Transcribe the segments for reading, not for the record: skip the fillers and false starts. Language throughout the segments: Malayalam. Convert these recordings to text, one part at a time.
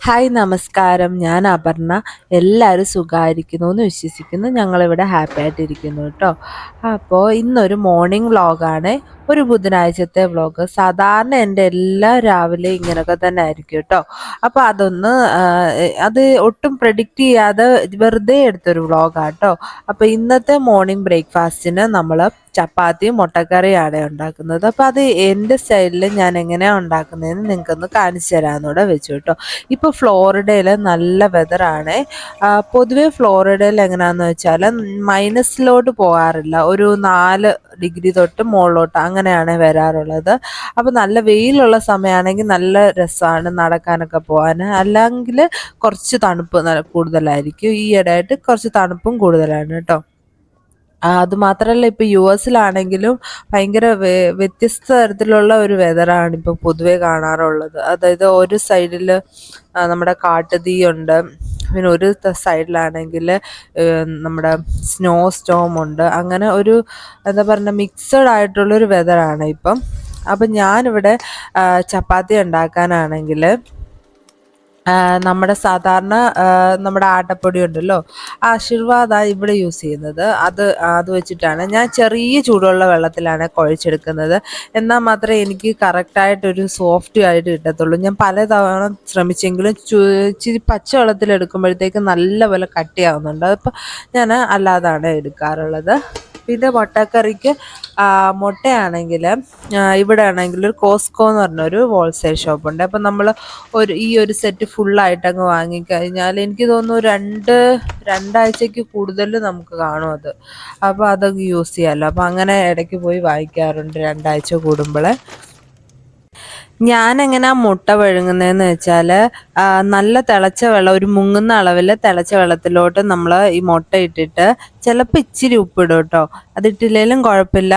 ഹായ് നമസ്കാരം. ഞാൻ അപർണ. എല്ലാവരും സുഖമായിരിക്കുന്നു എന്ന് വിശ്വസിക്കുന്നു. ഞങ്ങളിവിടെ ഹാപ്പി ആയിട്ടിരിക്കുന്നു കേട്ടോ. അപ്പോൾ ഇന്നൊരു മോർണിംഗ് വ്ളോഗാണ്, ഒരു ബുധനാഴ്ചത്തെ വ്ളോഗ്. സാധാരണ എൻ്റെ എല്ലാ രാവിലെ ഇങ്ങനെയൊക്കെ തന്നെ ആയിരിക്കും കേട്ടോ. അപ്പോൾ അത് ഒട്ടും പ്രെഡിക്റ്റ് ചെയ്യാതെ വെറുതെ എടുത്തൊരു വ്ളോഗാണ് കേട്ടോ. അപ്പോൾ ഇന്നത്തെ മോർണിംഗ് ബ്രേക്ക്ഫാസ്റ്റിന് നമ്മൾ ചപ്പാത്തിയും മുട്ടക്കറിയാണ് ഉണ്ടാക്കുന്നത്. അപ്പോൾ അത് എൻ്റെ സ്റ്റൈലിൽ ഞാൻ എങ്ങനെയാണ് ഉണ്ടാക്കുന്നതെന്ന് നിങ്ങൾക്കൊന്ന് കാണിച്ചു തരാമെന്നൂടെ വെച്ചു കേട്ടോ. ഇപ്പോൾ ഫ്ലോറിഡയിൽ നല്ല വെതറാണ്. പൊതുവെ ഫ്ലോറിഡയിൽ എങ്ങനെയാണെന്ന് വെച്ചാൽ മൈനസിലോട്ട് പോകാറില്ല, ഒരു 4 ഡിഗ്രി തൊട്ട് മുകളിലോട്ട് അങ്ങനെയാണ് വരാറുള്ളത്. അപ്പോൾ നല്ല വെയിലുള്ള സമയമാണെങ്കിൽ നല്ല രസമാണ് നടക്കാനൊക്കെ പോകാൻ, അല്ലെങ്കിൽ കുറച്ച് തണുപ്പ് കൂടുതലായിരിക്കും. ഈ ഇടയായിട്ട് കുറച്ച് തണുപ്പും കൂടുതലാണ് കേട്ടോ. അതുമാത്രമല്ല, ഇപ്പോൾ US ഭയങ്കര വ്യത്യസ്ത തരത്തിലുള്ള ഒരു വെതറാണ് ഇപ്പോൾ പൊതുവെ കാണാറുള്ളത്. അതായത് ഒരു സൈഡിൽ നമ്മുടെ കാട്ടുതീയുണ്ട്, പിന്നെ ഒരു സൈഡിലാണെങ്കിൽ നമ്മുടെ സ്നോ സ്റ്റോം ഉണ്ട്. അങ്ങനെ ഒരു എന്താ പറയുക, മിക്സഡ് ആയിട്ടുള്ളൊരു വെതറാണ് ഇപ്പം. അപ്പം ഞാനിവിടെ ചപ്പാത്തി ഉണ്ടാക്കാനാണെങ്കിൽ നമ്മുടെ സാധാരണ നമ്മുടെ ആട്ടപ്പൊടി ഉണ്ടല്ലോ, ആശീർവാദാണ് ഇവിടെ യൂസ് ചെയ്യുന്നത്. അത് വെച്ചിട്ടാണ് ഞാൻ ചെറിയ ചൂടുള്ള വെള്ളത്തിലാണ് കുഴച്ചെടുക്കുന്നത്. എന്നാൽ മാത്രമേ എനിക്ക് കറക്റ്റായിട്ടൊരു സോഫ്റ്റ് ആയിട്ട് കിട്ടത്തുള്ളൂ. ഞാൻ പലതവണ ശ്രമിച്ചെങ്കിലും ഇച്ചിരി പച്ചവെള്ളത്തിൽ എടുക്കുമ്പോഴത്തേക്ക് നല്ലപോലെ കട്ടിയാവുന്നുണ്ട്. അതിപ്പോൾ ഞാൻ അല്ലാതാണ് എടുക്കാറുള്ളത്. പിന്നെ മുട്ടക്കറിക്ക് മുട്ടയാണെങ്കിൽ ഇവിടെ ആണെങ്കിൽ ഒരു കോസ്കോ എന്ന് പറഞ്ഞൊരു ഹോൾസെയിൽ ഷോപ്പുണ്ട്. അപ്പം നമ്മൾ ഈ ഒരു സെറ്റ് ഫുള്ളായിട്ടങ്ങ് വാങ്ങിക്കഴിഞ്ഞാൽ എനിക്ക് തോന്നുന്നു രണ്ടാഴ്ചയ്ക്ക് കൂടുതൽ നമുക്ക് കാണും അത്. അപ്പോൾ അതങ്ങ് യൂസ് ചെയ്യാമല്ലോ. അപ്പോൾ അങ്ങനെ ഇടയ്ക്ക് പോയി വാങ്ങിക്കാറുണ്ട് 2 ആഴ്ച കൂടുമ്പോൾ. ഞാനെങ്ങനെയാ മുട്ട പുഴുങ്ങുന്നതെന്ന് വെച്ചാൽ, നല്ല തിളച്ച വെള്ളം, ഒരു മുങ്ങുന്ന അളവിൽ തിളച്ച വെള്ളത്തിലോട്ട് നമ്മൾ ഈ മുട്ട ഇട്ടിട്ട് ചിലപ്പോൾ ഇച്ചിരി ഉപ്പിടും കേട്ടോ. അതിട്ടില്ലെങ്കിലും കുഴപ്പമില്ല.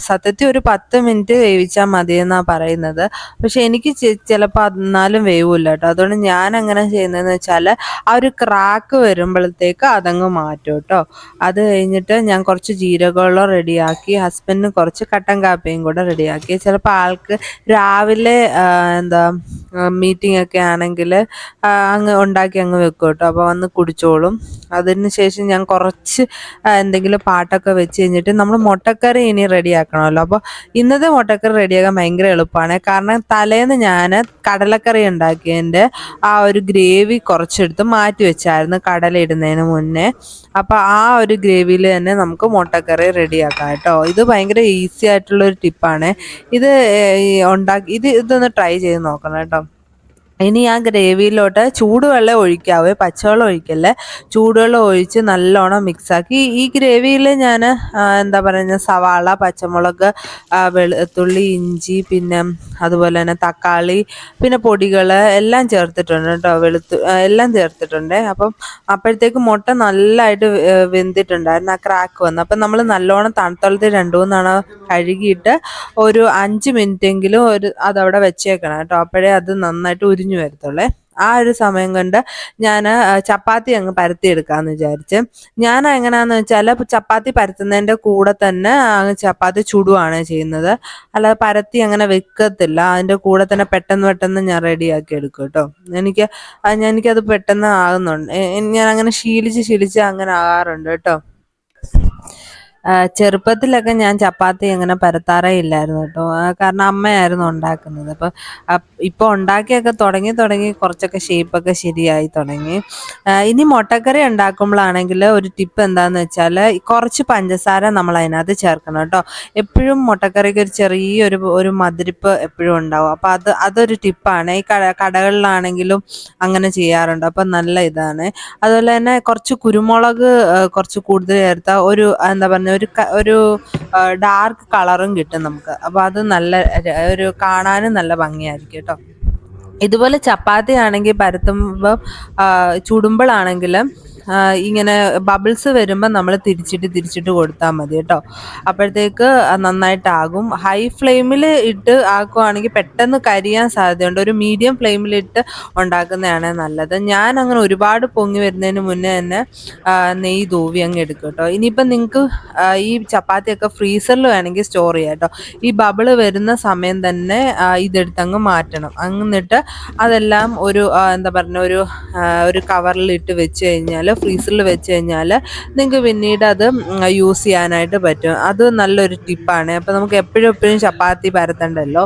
സത്യത്തിൽ ഒരു 10 മിനിറ്റ് വേവിച്ചാൽ മതിയെന്നാണ് പറയുന്നത്. പക്ഷെ എനിക്ക് ചിലപ്പോൾ എന്നാലും വേവില്ല കേട്ടോ. അതുകൊണ്ട് ഞാൻ അങ്ങനെ ചെയ്യുന്നതെന്ന് വെച്ചാൽ ആ ഒരു ക്രാക്ക് വരുമ്പോഴത്തേക്ക് അതങ്ങ് മാറ്റും കേട്ടോ. അത് കഴിഞ്ഞിട്ട് ഞാൻ കുറച്ച് ജീരകവെള്ളം റെഡിയാക്കി, ഹസ്ബൻഡിന് കുറച്ച് കട്ടൻ കാപ്പിയും കൂടെ റെഡിയാക്കി. ചിലപ്പോൾ ആൾക്ക് രാവിലെ മീറ്റിംഗ് ഒക്കെ ആണെങ്കിൽ അങ്ങ് ഉണ്ടാക്കി അങ്ങ് വെക്കും കേട്ടോ. അപ്പോൾ വന്ന് കുടിച്ചോളും. അതിന് ശേഷം ഞാൻ കുറച്ച് എന്തെങ്കിലും പാട്ടൊക്കെ വെച്ച് കഴിഞ്ഞിട്ട് നമ്മൾ മുട്ടക്കറി ഇനി റെഡിയാക്കണമല്ലോ. അപ്പോൾ ഇന്നത്തെ മുട്ടക്കറി റെഡിയാക്കാൻ ഭയങ്കര എളുപ്പമാണ്. കാരണം തലേന്ന് ഞാൻ കടലക്കറി ഉണ്ടാക്കിയതിൻ്റെ ആ ഒരു ഗ്രേവി കുറച്ചെടുത്ത് മാറ്റി വെച്ചായിരുന്നു കടല ഇടുന്നതിന് മുന്നേ. അപ്പോൾ ആ ഒരു ഗ്രേവിയിൽ തന്നെ നമുക്ക് മുട്ടക്കറി റെഡിയാക്കാം കേട്ടോ. ഇത് ഭയങ്കര ഈസി ആയിട്ടുള്ളൊരു ടിപ്പാണ്. ഇതൊന്ന് ട്രൈ ചെയ്ത് നോക്കണം കേട്ടോ. ഇനി ആ ഗ്രേവിയിലോട്ട് ചൂടുവെള്ളം ഒഴിക്കാവേ, പച്ചവെള്ളം ഒഴിക്കല്ലേ. ചൂടുവെള്ളം ഒഴിച്ച് നല്ലോണം മിക്സാക്കി ഈ ഗ്രേവിയിൽ ഞാൻ സവാള, പച്ചമുളക്, വെളുത്തുള്ളി, ഇഞ്ചി, പിന്നെ അതുപോലെ തന്നെ തക്കാളി, പിന്നെ പൊടികൾ എല്ലാം ചേർത്തിട്ടുണ്ട് കേട്ടോ. എല്ലാം ചേർത്തിട്ടുണ്ട്. അപ്പോഴത്തേക്ക് മുട്ട നല്ലതായിട്ട് വെന്തിട്ടുണ്ടായിരുന്നു. ആ ക്രാക്ക് വന്നു. അപ്പം നമ്മൾ നല്ലോണം തണുത്തളത്തിൽ 2-3 തവണ കഴുകിയിട്ട് ഒരു 5 മിനിറ്റെങ്കിലും അതവിടെ വെച്ചേക്കണം കേട്ടോ. അപ്പോഴേ അത് നന്നായിട്ട് ഉരിഞ്ഞു വരത്തുള്ളേ. ആ ഒരു സമയം കൊണ്ട് ഞാൻ ചപ്പാത്തി അങ്ങ് പരത്തിയെടുക്കാമെന്ന് വിചാരിച്ച്. ഞാൻ എങ്ങനെയാണെന്ന് വെച്ചാൽ, ചപ്പാത്തി പരത്തുന്നതിൻ്റെ കൂടെ തന്നെ ചപ്പാത്തി ചുടുവാണ് ചെയ്യുന്നത്. അല്ലാതെ പരത്തി അങ്ങനെ വെക്കത്തില്ല. അതിൻ്റെ കൂടെ തന്നെ പെട്ടെന്ന് ഞാൻ റെഡിയാക്കി എടുക്കും കേട്ടോ. എനിക്കത് പെട്ടെന്ന് ആകുന്നുണ്ട്. ഞാൻ അങ്ങനെ ശീലിച്ച് അങ്ങനെ ആകാറുണ്ട് കേട്ടോ. ചെറുപ്പത്തിലൊക്കെ ഞാൻ ചപ്പാത്തി അങ്ങനെ പരത്താറേ ഇല്ലായിരുന്നു കേട്ടോ. കാരണം അമ്മയായിരുന്നു ഉണ്ടാക്കുന്നത്. അപ്പോൾ ഇപ്പോൾ ഉണ്ടാക്കിയൊക്കെ തുടങ്ങി കുറച്ചൊക്കെ ഷേപ്പൊക്കെ ശരിയായി തുടങ്ങി. ഇനി മുട്ടക്കറി ഉണ്ടാക്കുമ്പോഴാണെങ്കിൽ ഒരു ടിപ്പ് എന്താണെന്ന് വെച്ചാൽ, കുറച്ച് പഞ്ചസാര നമ്മൾ അതിനകത്ത് ചേർക്കണം കേട്ടോ. എപ്പോഴും മുട്ടക്കറിക്ക് ഒരു ചെറിയൊരു മധുരിപ്പ് എപ്പോഴും ഉണ്ടാവും. അപ്പോൾ അതൊരു ടിപ്പാണ്. ഈ കടകളിലാണെങ്കിലും അങ്ങനെ ചെയ്യാറുണ്ട്. അപ്പം നല്ല ഇതാണ്. അതുപോലെ തന്നെ കുറച്ച് കുരുമുളക് കുറച്ച് കൂടുതൽ ചേർത്താൽ ഒരു ഡാർക്ക് കളറും കിട്ടും നമുക്ക്. അപ്പോൾ അത് ഒരു കാണാനും നല്ല ഭംഗിയായിരിക്കും കേട്ടോ. ഇതുപോലെ ചപ്പാത്തി ആണെങ്കിൽ പരത്തുമ്പോൾ ചുടുമ്പോഴാണെങ്കിൽ ഇങ്ങനെ ബബിൾസ് വരുമ്പോൾ നമ്മൾ തിരിച്ചിട്ട് കൊടുത്താൽ മതി കേട്ടോ. അപ്പോഴത്തേക്ക് നന്നായിട്ടാകും. ഹൈ ഫ്ലെയിമിൽ ഇട്ട് ആക്കുവാണെങ്കിൽ പെട്ടെന്ന് കരിയാൻ സാധ്യതയുണ്ട്. ഒരു മീഡിയം ഫ്ലെയിമിലിട്ട് ഉണ്ടാക്കുന്നതാണ് നല്ലത്. ഞാൻ അങ്ങനെ ഒരുപാട് പൊങ്ങി വരുന്നതിന് മുന്നേ തന്നെ നെയ്യ് തൂവി അങ്ങ് എടുക്കും കേട്ടോ. ഇനിയിപ്പം നിങ്ങൾക്ക് ഈ ചപ്പാത്തിയൊക്കെ ഫ്രീസറിൽ വേണമെങ്കിൽ സ്റ്റോർ ചെയ്യാം കേട്ടോ. ഈ ബബിള് വരുന്ന സമയം തന്നെ ഇതെടുത്തങ്ങ് മാറ്റണം. എന്നിട്ട് അതെല്ലാം ഒരു എന്താ പറഞ്ഞ ഒരു കവറിലിട്ട് വെച്ച് കഴിഞ്ഞാൽ, ഫ്രീസറിൽ വെച്ച് കഴിഞ്ഞാൽ നിങ്ങൾക്ക് പിന്നീട് അത് യൂസ് ചെയ്യാനായിട്ട് പറ്റും. അത് നല്ലൊരു ടിപ്പാണ്. അപ്പോൾ നമുക്ക് എപ്പോഴും ചപ്പാത്തി പരത്തണ്ടല്ലോ.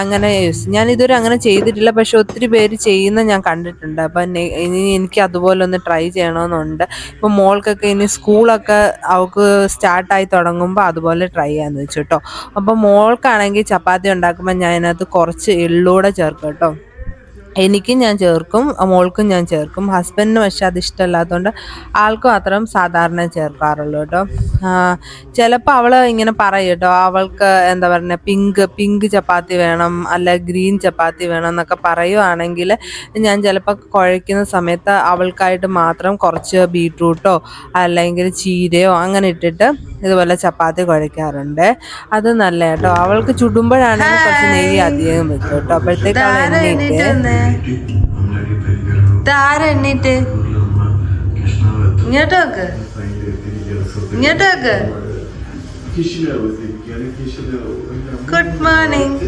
അങ്ങനെ ഞാൻ ഇതുവരെ അങ്ങനെ ചെയ്തിട്ടില്ല, പക്ഷെ ഒത്തിരി പേര് ചെയ്യുന്ന ഞാൻ കണ്ടിട്ടുണ്ട്. അപ്പം ഇനി എനിക്ക് അതുപോലെ ഒന്ന് ട്രൈ ചെയ്യണമെന്നുണ്ട്. ഇപ്പം മോൾക്കൊക്കെ ഇനി സ്കൂളൊക്കെ അവൾക്ക് സ്റ്റാർട്ടായി തുടങ്ങുമ്പോൾ അതുപോലെ ട്രൈ ചെയ്യാമെന്ന് വെച്ചു കേട്ടോ. അപ്പോൾ മോൾക്കാണെങ്കിൽ ചപ്പാത്തി ഉണ്ടാക്കുമ്പോൾ ഞാൻ അതിനകത്ത് കുറച്ച് എള്ളൂടെ ചേർക്കും കേട്ടോ. എനിക്കും ഞാൻ ചേർക്കും, മോൾക്കും ഞാൻ ചേർക്കും. ഹസ്ബൻഡിന് പക്ഷെ അത് ഇഷ്ടമല്ലാത്തതുകൊണ്ട് ആൾക്ക് മാത്രം സാധാരണ ചേർക്കാറുള്ളൂ കേട്ടോ. ചിലപ്പോൾ അവൾ ഇങ്ങനെ പറയും കേട്ടോ, അവൾക്ക് എന്താ പറയുക പിങ്ക് ചപ്പാത്തി വേണം, അല്ല ഗ്രീൻ ചപ്പാത്തി വേണം എന്നൊക്കെ പറയുവാണെങ്കിൽ ഞാൻ ചിലപ്പോൾ കുഴയ്ക്കുന്ന സമയത്ത് അവൾക്കായിട്ട് മാത്രം കുറച്ച് ബീട്രൂട്ടോ അല്ലെങ്കിൽ ചീരയോ അങ്ങനെ ഇട്ടിട്ട് ഇതുപോലെ ചപ്പാത്തി കുഴയ്ക്കാറുണ്ട്. അത് നല്ല കേട്ടോ. അവൾക്ക് ചുടുമ്പോഴാണെങ്കിൽ കുറച്ച് നെയ്യ് അധികം വെക്കും കേട്ടോ. അപ്പോഴത്തേക്ക് അവൾ എണ്ണീട്ട് ഇങ്ങോട്ടോക്ക് ഗുഡ് മോർണിംഗ്.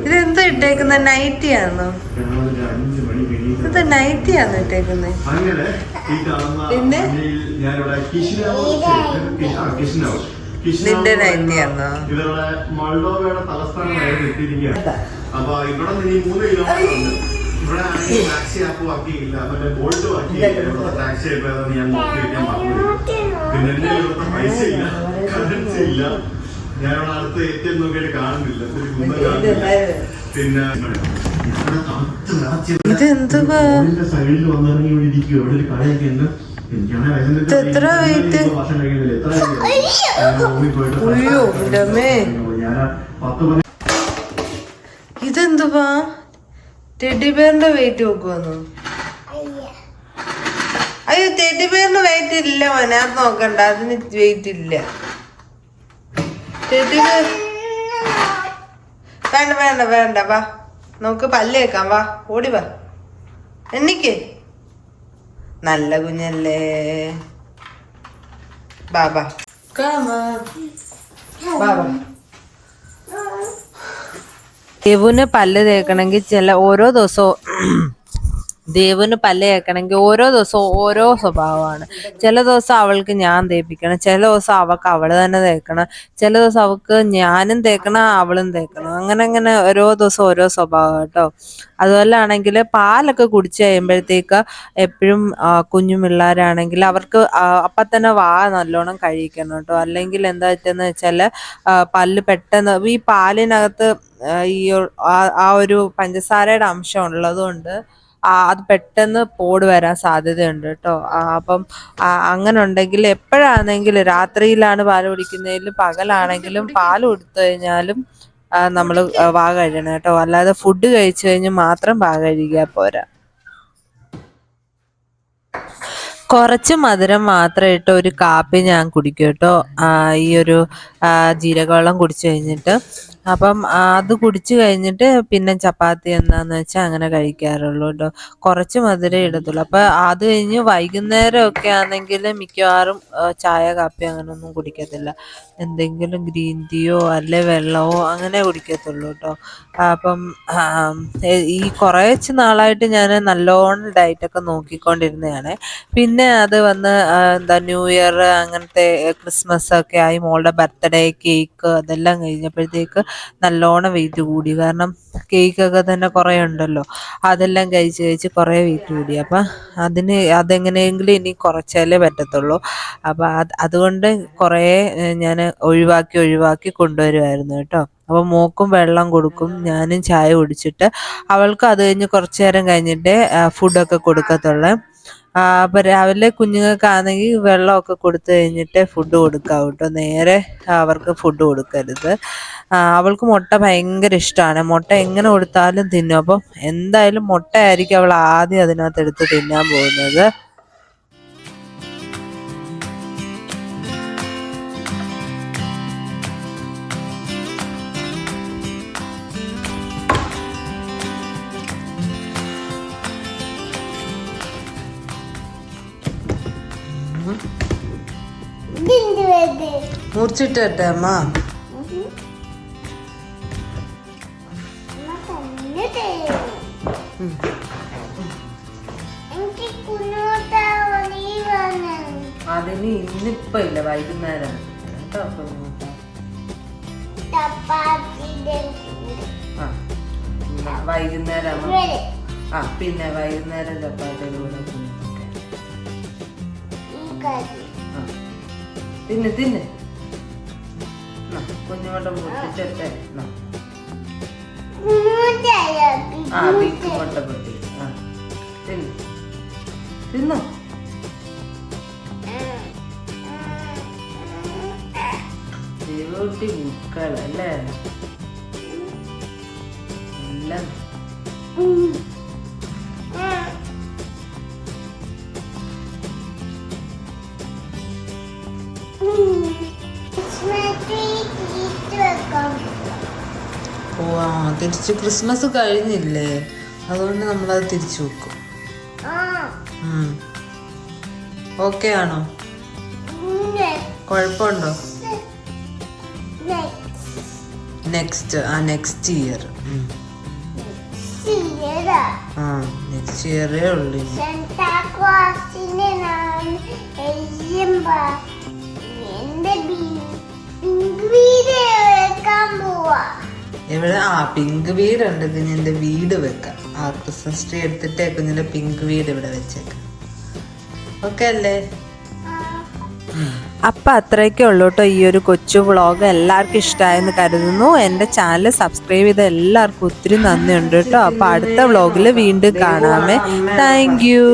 ഇതെന്താ ഇട്ടേക്കുന്ന? നൈറ്റിയാണോ? ഇത് നൈറ്റിയാണോ ഇട്ടേക്കുന്നത്? പിന്നെ നിന്റെ നൈറ്റിയാണോ? ഇവരുടെ മോൾഡോവയുടെ തലസ്ഥാനമായിട്ട് എത്തിയിരിക്കുകയാണ്. അപ്പൊ ഇവിടെ നിന്ന് 3 കിലോമീറ്റർ ഇവിടെ ആണെങ്കിൽ ടാക്സി ആപ്പ് ബാക്കിയില്ല, മറ്റേ ബോൾട്ട് ബാക്കിയില്ല. ഇവിടെ ടാക്സി ആപ്പ് ഏതാന്ന് ഞാൻ നോക്കി വെക്കാൻ പറഞ്ഞു. പിന്നെ എന്റെ ഇവിടുത്തെ പൈസ ഇല്ല, കറൻസി ഇല്ല. ഞാനിവിടെ അടുത്ത് ഏറ്റവും നോക്കിയിട്ട് കാണുന്നില്ല, ഒരു കുന്ന കാണുന്നില്ല. പിന്നെ സൈഡിൽ വന്നിറങ്ങി ഇവിടെ ഇരിക്കും. ഇവിടെ ഒരു കടയൊക്കെ ഉണ്ട്. ഇതെന്തുവാ? ടെഡിബേറിന്റെ വെയിറ്റ് നോക്കുവന്നു? അയ്യോ, ടെഡിബേറിന് വെയിറ്റ് ഇല്ല മോനെ, അത് നോക്കണ്ട, അതിന് വെയിറ്റ് ഇല്ല. ടെഡിബേർ വേണ്ട വാ, നമുക്ക് പല്ലേക്കാം. വാ, ഓടി വാ, എണ്ണിക്ക്. നല്ല കുഞ്ഞല്ലേ. ബാബാ ദേവുന് പല്ല് തേക്കണമെങ്കിൽ ഓരോ ദിവസവും ദേവുന് പല്ല് തേക്കണമെങ്കിൽ ഓരോ ദിവസവും ഓരോ സ്വഭാവമാണ്. ചില ദിവസം അവൾക്ക് ഞാൻ തേപ്പിക്കണം, ചില ദിവസം അവൾക്ക് അവള് തന്നെ തേക്കണം, ചില ദിവസം അവൾക്ക് ഞാനും തേക്കണം അവളും തേക്കണം. അങ്ങനെ ഓരോ ദിവസം ഓരോ സ്വഭാവം കേട്ടോ. അതുപോലെ ആണെങ്കിൽ പാലൊക്കെ കുടിച്ച് കഴിയുമ്പോഴത്തേക്ക് എപ്പോഴും കുഞ്ഞു പിള്ളേരാണെങ്കിൽ അവർക്ക് അപ്പം തന്നെ വാ നല്ലോണം കഴിക്കണം കേട്ടോ. അല്ലെങ്കിൽ എന്താ പറ്റുന്ന വെച്ചാൽ പല്ല് പെട്ടെന്ന് ഈ പാലിനകത്ത് ഈ ആ ഒരു പഞ്ചസാരയുടെ അംശം ഉള്ളതുകൊണ്ട് അത് പെട്ടെന്ന് പോട് വരാൻ സാധ്യതയുണ്ട് കേട്ടോ. അപ്പം അങ്ങനെ ഉണ്ടെങ്കിൽ എപ്പോഴാണെങ്കിലും രാത്രിയിലാണ് പാൽ കുടിക്കുന്നതിലും പകലാണെങ്കിലും പാൽ കൊടുത്തു കഴിഞ്ഞാലും നമ്മൾ വാ കഴിയണം കേട്ടോ. അല്ലാതെ ഫുഡ് കഴിച്ചു കഴിഞ്ഞ് മാത്രം വാ കഴുകിയാൽ പോരാ. കുറച്ച് മധുരം മാത്രം ഇട്ട് ഒരു കാപ്പി ഞാൻ കുടിക്കും കേട്ടോ, ഈ ഒരു ജീരകവെള്ളം കുടിച്ചു കഴിഞ്ഞിട്ട്. അപ്പം അത് കുടിച്ചു കഴിഞ്ഞിട്ട് പിന്നെ ചപ്പാത്തി എന്താന്ന് വെച്ചാൽ അങ്ങനെ കഴിക്കാറുള്ളൂ കേട്ടോ. കുറച്ച് മധുരം ഇടത്തുള്ളൂ. അപ്പം അത് കഴിഞ്ഞ് വൈകുന്നേരം ഒക്കെ ആണെങ്കിൽ മിക്കവാറും ചായ കാപ്പി അങ്ങനെയൊന്നും കുടിക്കത്തില്ല. എന്തെങ്കിലും ഗ്രീൻ ടീയോ അല്ലെ വെള്ളമോ അങ്ങനെ കുടിക്കത്തുള്ളൂ കേട്ടോ. അപ്പം ഈ കുറച്ച് നാളായിട്ട് ഞാൻ നല്ലോണം ഡയറ്റൊക്കെ നോക്കിക്കൊണ്ടിരുന്നതാണ്. പിന്നെ അത് വന്ന് ന്യൂ ഇയർ അങ്ങനത്തെ ക്രിസ്മസ് ഒക്കെ ആയി, മോളുടെ ബർത്ത്ഡേ കേക്ക് അതെല്ലാം കഴിഞ്ഞപ്പോഴത്തേക്ക് നല്ലോണം വെയിറ്റ് കൂടി. കാരണം കേക്കൊക്കെ തന്നെ കുറേ ഉണ്ടല്ലോ, അതെല്ലാം കഴിച്ച് കുറേ വെയിറ്റ് കൂടി. അപ്പം അതെങ്ങനെയെങ്കിലും ഇനി കുറച്ചാലേ പറ്റത്തുള്ളൂ. അപ്പം അതുകൊണ്ട് കുറേ ഞാൻ ഒഴിവാക്കി കൊണ്ടുവരുമായിരുന്നു കേട്ടോ. അപ്പോൾ മോക്കും വെള്ളം കൊടുക്കും, ഞാനും ചായ കുടിച്ചിട്ട് അവൾക്ക് അത് കഴിഞ്ഞ് കുറച്ച് നേരം കഴിഞ്ഞിട്ട് ഫുഡൊക്കെ കൊടുക്കത്തുള്ളൂ. അപ്പോൾ രാവിലെ കുഞ്ഞുങ്ങൾക്കാണെങ്കിൽ വെള്ളമൊക്കെ കൊടുത്തു കഴിഞ്ഞിട്ട് ഫുഡ് കൊടുക്കാം കേട്ടോ, നേരെ അവർക്ക് ഫുഡ് കൊടുക്കരുത്. അവൾക്ക് മുട്ട ഭയങ്കര ഇഷ്ടമാണ്, മുട്ട എങ്ങനെ കൊടുത്താലും തിന്നും. അപ്പം എന്തായാലും മുട്ടയായിരിക്കും അവൾ ആദ്യം അതിനകത്ത് എടുത്ത് തിന്നാൻ പോകുന്നത്. മുറിച്ചിട്ടെ അമ്മ. അതിന് ഇന്നിപ്പോ ഇല്ല, വൈകുന്നേരം വൈകുന്നേരം പിന്നെ വൈകുന്നേരം ചപ്പാത്തിയുടെ കൂടെ തിന്ന് തിന്ന് കുഞ്ഞുമുട്ട പൊട്ടിച്ചിട്ടെ. മുട്ട പൊട്ടി തിന്ന് തിന്നോ. ൂട്ടി മുക്കളല്ലേ എല്ലാം. തിരിച്ചു ക്രിസ്മസ് കഴിഞ്ഞില്ലേ, അതുകൊണ്ട് നമ്മളത് തിരിച്ചു വെക്കും. ഓക്കെ ആണോ? കുഴപ്പമുണ്ടോ? നെക്സ്റ്റ് നെക്സ്റ്റ് ഇയർ നെക്സ്റ്റ് ഇയറേ ഉള്ളു. എവിടെ? പിങ്ക് വീടുണ്ട്, കുഞ്ഞിന്റെ വീട് വെക്കാം. ക്രിസ്മസ് ട്രീ എടുത്തിട്ടേ കുഞ്ഞിന്റെ പിങ്ക് വീട് ഇവിടെ വെച്ചേക്കാം. ഓക്കെ അല്ലേ? അപ്പം അത്രയൊക്കെ ഉള്ളൂ കേട്ടോ ഈ ഒരു കൊച്ചു വ്ളോഗ്. എല്ലാവർക്കും ഇഷ്ടമായെന്ന് കരുതുന്നു. എൻ്റെ ചാനൽ സബ്സ്ക്രൈബ് ചെയ്ത എല്ലാവർക്കും ഒത്തിരി നന്ദിയുണ്ട് കേട്ടോ. അപ്പോൾ അടുത്ത വ്ളോഗിൽ വീണ്ടും കാണാമേ. Thank you.